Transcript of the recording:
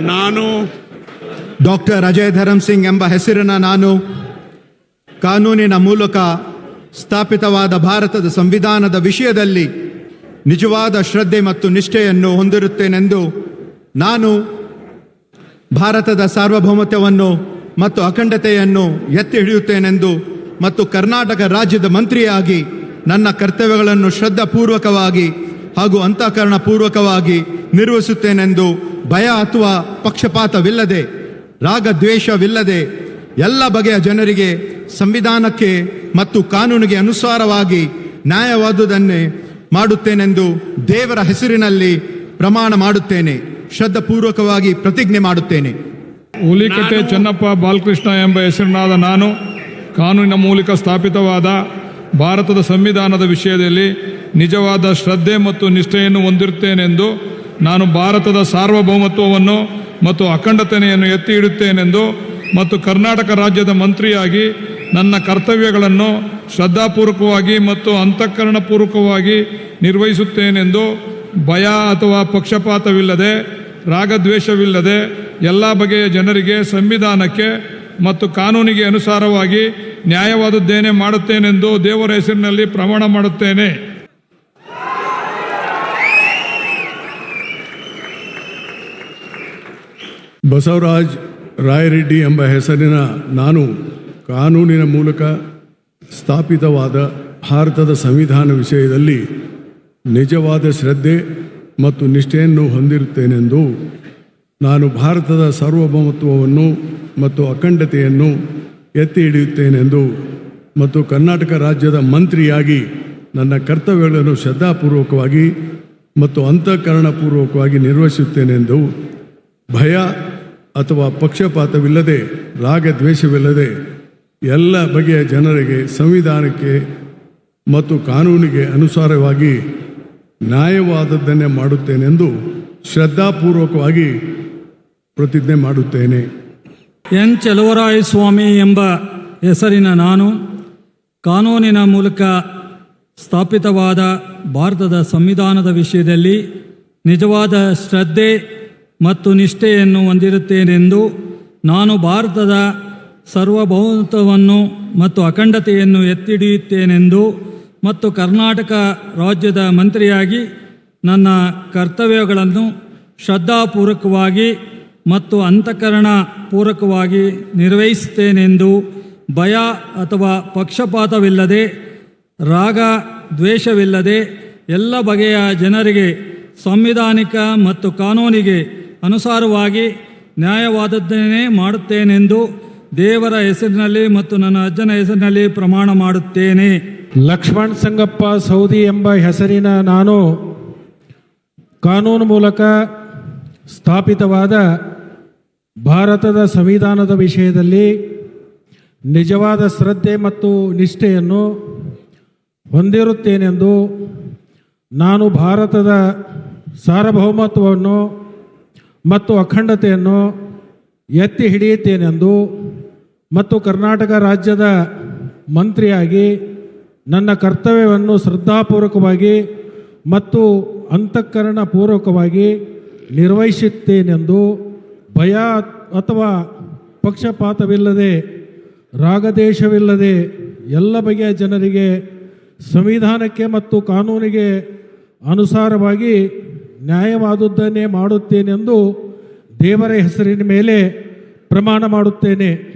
ನಾನು ಡಾಕ್ಟರ್ ಅಜಯ್ ಧರಮ್ ಸಿಂಗ್ ಎಂಬ ಹೆಸರಿನ ನಾನು ಕಾನೂನಿನ ಮೂಲಕ ಸ್ಥಾಪಿತವಾದ ಭಾರತದ ಸಂವಿಧಾನದ ವಿಷಯದಲ್ಲಿ ನಿಜವಾದ ಶ್ರದ್ಧೆ ಮತ್ತು ನಿಷ್ಠೆಯನ್ನು ಹೊಂದಿರುತ್ತೇನೆಂದು ನಾನು ಭಾರತದ ಸಾರ್ವಭೌಮತ್ವವನ್ನು ಮತ್ತು ಅಖಂಡತೆಯನ್ನು ಎತ್ತಿ ಹಿಡಿಯುತ್ತೇನೆಂದು ಮತ್ತು ಕರ್ನಾಟಕ ರಾಜ್ಯದ ಮಂತ್ರಿಯಾಗಿ ನನ್ನ ಕರ್ತವ್ಯಗಳನ್ನು ಶ್ರದ್ಧಾಪೂರ್ವಕವಾಗಿ ಹಾಗೂ ಅಂತಃಕರಣಪೂರ್ವಕವಾಗಿ ನಿರ್ವಹಿಸುತ್ತೇನೆಂದು ಭಯ ಅಥವಾ ಪಕ್ಷಪಾತವಿಲ್ಲದೆ ರಾಗದ್ವೇಷವಿಲ್ಲದೆ ಎಲ್ಲ ಬಗೆಯ ಜನರಿಗೆ ಸಂವಿಧಾನಕ್ಕೆ ಮತ್ತು ಕಾನೂನಿಗೆ ಅನುಸಾರವಾಗಿ ನ್ಯಾಯವಾದುದನ್ನೇ ಮಾಡುತ್ತೇನೆಂದು ದೇವರ ಹೆಸರಿನಲ್ಲಿ ಪ್ರಮಾಣ ಮಾಡುತ್ತೇನೆ. ಶ್ರದ್ಧಾಪೂರ್ವಕವಾಗಿ ಪ್ರತಿಜ್ಞೆ ಮಾಡುತ್ತೇನೆ. ಹುಲಿಕಟ್ಟೆ ಚೆನ್ನಪ್ಪ ಬಾಲಕೃಷ್ಣ ಎಂಬ ಹೆಸರಿನಾದ ನಾನು ಕಾನೂನಿನ ಮೂಲಕ ಸ್ಥಾಪಿತವಾದ ಭಾರತದ ಸಂವಿಧಾನದ ವಿಷಯದಲ್ಲಿ ನಿಜವಾದ ಶ್ರದ್ಧೆ ಮತ್ತು ನಿಷ್ಠೆಯನ್ನು ಹೊಂದಿರುತ್ತೇನೆಂದು ನಾನು ಭಾರತದ ಸಾರ್ವಭೌಮತ್ವವನ್ನು ಮತ್ತು ಅಖಂಡತೆಯನ್ನು ಎತ್ತಿ ಹಿಡಿಯುತ್ತೇನೆಂದು ಮತ್ತು ಕರ್ನಾಟಕ ರಾಜ್ಯದ ಮಂತ್ರಿಯಾಗಿ ನನ್ನ ಕರ್ತವ್ಯಗಳನ್ನು ಶ್ರದ್ಧಾಪೂರ್ವಕವಾಗಿ ಮತ್ತು ಅಂತಃಕರಣಪೂರ್ವಕವಾಗಿ ನಿರ್ವಹಿಸುತ್ತೇನೆಂದು ಭಯ ಅಥವಾ ಪಕ್ಷಪಾತವಿಲ್ಲದೆ ರಾಗದ್ವೇಷವಿಲ್ಲದೆ ಎಲ್ಲ ಬಗೆಯ ಜನರಿಗೆ ಸಂವಿಧಾನಕ್ಕೆ ಮತ್ತು ಕಾನೂನಿಗೆ ಅನುಸಾರವಾಗಿ ನ್ಯಾಯವಾದದ್ದೇನೆ ಮಾಡುತ್ತೇನೆಂದು ದೇವರ ಹೆಸರಿನಲ್ಲಿ ಪ್ರಮಾಣ ಮಾಡುತ್ತೇನೆ. ಬಸವರಾಜ್ ರಾಯರೆಡ್ಡಿ ಎಂಬ ಹೆಸರಿನ ನಾನು ಕಾನೂನಿನ ಮೂಲಕ ಸ್ಥಾಪಿತವಾದ ಭಾರತದ ಸಂವಿಧಾನ ವಿಷಯದಲ್ಲಿ ನಿಜವಾದ ಶ್ರದ್ಧೆ ಮತ್ತು ನಿಷ್ಠೆಯನ್ನು ಹೊಂದಿರುತ್ತೇನೆಂದು ನಾನು ಭಾರತದ ಸಾರ್ವಭೌಮತ್ವವನ್ನು ಮತ್ತು ಅಖಂಡತೆಯನ್ನು ಎತ್ತಿ ಹಿಡಿಯುತ್ತೇನೆಂದು ಮತ್ತು ಕರ್ನಾಟಕ ರಾಜ್ಯದ ಮಂತ್ರಿಯಾಗಿ ನನ್ನ ಕರ್ತವ್ಯಗಳನ್ನು ಶ್ರದ್ಧಾಪೂರ್ವಕವಾಗಿ ಮತ್ತು ಅಂತಃಕರಣಪೂರ್ವಕವಾಗಿ ನಿರ್ವಹಿಸುತ್ತೇನೆಂದು ಭಯ ಅಥವಾ ಪಕ್ಷಪಾತವಿಲ್ಲದೆ ರಾಗದ್ವೇಷವಿಲ್ಲದೆ ಎಲ್ಲ ಬಗೆಯ ಜನರಿಗೆ ಸಂವಿಧಾನಕ್ಕೆ ಮತ್ತು ಕಾನೂನಿಗೆ ಅನುಸಾರವಾಗಿ ನ್ಯಾಯವಾದದ್ದನ್ನೇ ಮಾಡುತ್ತೇನೆಂದು ಶ್ರದ್ಧಾಪೂರ್ವಕವಾಗಿ ಪ್ರತಿಜ್ಞೆ ಮಾಡುತ್ತೇನೆ. ಎನ್ ಚಲುವರಾಯ ಸ್ವಾಮಿ ಎಂಬ ಹೆಸರಿನ ನಾನು ಕಾನೂನಿನ ಮೂಲಕ ಸ್ಥಾಪಿತವಾದ ಭಾರತದ ಸಂವಿಧಾನದ ವಿಷಯದಲ್ಲಿ ನಿಜವಾದ ಶ್ರದ್ಧೆ ಮತ್ತು ನಿಷ್ಠೆಯನ್ನು ಹೊಂದಿರುತ್ತೇನೆಂದು ನಾನು ಭಾರತದ ಸಾರ್ವಭೌಮತ್ವವನ್ನು ಮತ್ತು ಅಖಂಡತೆಯನ್ನು ಎತ್ತಿಹಿಡಿಯುತ್ತೇನೆಂದು ಮತ್ತು ಕರ್ನಾಟಕ ರಾಜ್ಯದ ಮಂತ್ರಿಯಾಗಿ ನನ್ನ ಕರ್ತವ್ಯಗಳನ್ನು ಶ್ರದ್ಧಾಪೂರ್ವಕವಾಗಿ ಮತ್ತು ಅಂತಃಕರಣಪೂರ್ವಕವಾಗಿ ನಿರ್ವಹಿಸುತ್ತೇನೆಂದು ಭಯ ಅಥವಾ ಪಕ್ಷಪಾತವಿಲ್ಲದೆ ರಾಗ ದ್ವೇಷವಿಲ್ಲದೆ ಎಲ್ಲ ಬಗೆಯ ಜನರಿಗೆ ಸಾಂವಿಧಾನಿಕ ಮತ್ತು ಕಾನೂನಿಗೆ ಅನುಸಾರವಾಗಿ ನ್ಯಾಯವಾದದ್ದನ್ನೇ ಮಾಡುತ್ತೇನೆಂದು ದೇವರ ಹೆಸರಿನಲ್ಲಿ ಮತ್ತು ನನ್ನ ಅಜ್ಜನ ಹೆಸರಿನಲ್ಲಿ ಪ್ರಮಾಣ ಮಾಡುತ್ತೇನೆ. ಲಕ್ಷ್ಮಣ್ ಸಂಗಪ್ಪ ಸೌದಿ ಎಂಬ ಹೆಸರಿನ ನಾನು ಕಾನೂನು ಮೂಲಕ ಸ್ಥಾಪಿತವಾದ ಭಾರತದ ಸಂವಿಧಾನದ ವಿಷಯದಲ್ಲಿ ನಿಜವಾದ ಶ್ರದ್ಧೆ ಮತ್ತು ನಿಷ್ಠೆಯನ್ನು ಹೊಂದಿರುತ್ತೇನೆಂದು ನಾನು ಭಾರತದ ಸಾರ್ವಭೌಮತ್ವವನ್ನು ಮತ್ತು ಅಖಂಡತೆಯನ್ನು ಎತ್ತಿ ಹಿಡಿಯುತ್ತೇನೆಂದು ಮತ್ತು ಕರ್ನಾಟಕ ರಾಜ್ಯದ ಮಂತ್ರಿಯಾಗಿ ನನ್ನ ಕರ್ತವ್ಯವನ್ನು ಶ್ರದ್ಧಾಪೂರ್ವಕವಾಗಿ ಮತ್ತು ಅಂತಃಕರಣಪೂರ್ವಕವಾಗಿ ನಿರ್ವಹಿಸುತ್ತೇನೆಂದು ಭಯ ಅಥವಾ ಪಕ್ಷಪಾತವಿಲ್ಲದೆ ರಾಗದೇಶವಿಲ್ಲದೆ ಎಲ್ಲ ಬಗೆಯ ಜನರಿಗೆ ಸಂವಿಧಾನಕ್ಕೆ ಮತ್ತು ಕಾನೂನಿಗೆ ಅನುಸಾರವಾಗಿ ನ್ಯಾಯವಾದುದನ್ನೇ ಮಾಡುತ್ತೇನೆಂದು ದೇವರ ಹೆಸರಿನ ಮೇಲೆ ಪ್ರಮಾಣ ಮಾಡುತ್ತೇನೆ.